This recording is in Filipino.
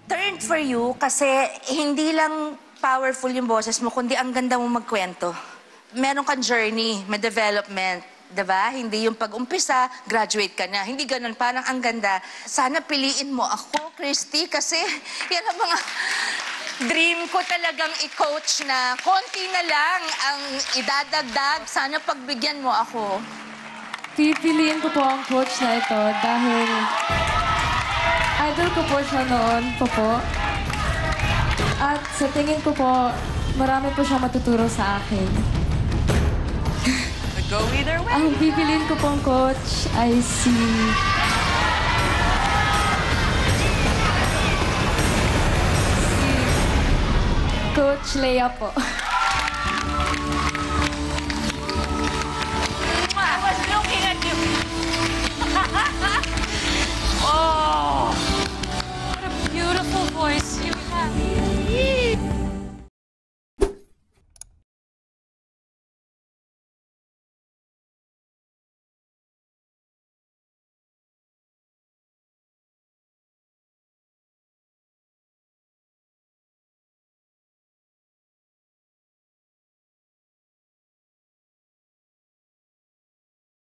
Turned for you kasi hindi lang powerful yung boses mo, kundi ang ganda mo magkwento. Meron kang journey, may development, diba? Hindi yung pag-umpisa, graduate ka na. Hindi ganun, parang ang ganda. Sana piliin mo ako, Christy, kasi yan ang mga dream ko talagang i-coach na konti na lang ang idadagdag. Sana pagbigyan mo ako. Pipiliin ko po ang coach na ito dahil idol ko po siya noon po. At sa tingin ko po, marami po siya matuturo sa akin. Go either way. Ang pipiliin ko pong coach ay si Coach Lea po. I was looking at you. Oh, What a beautiful voice.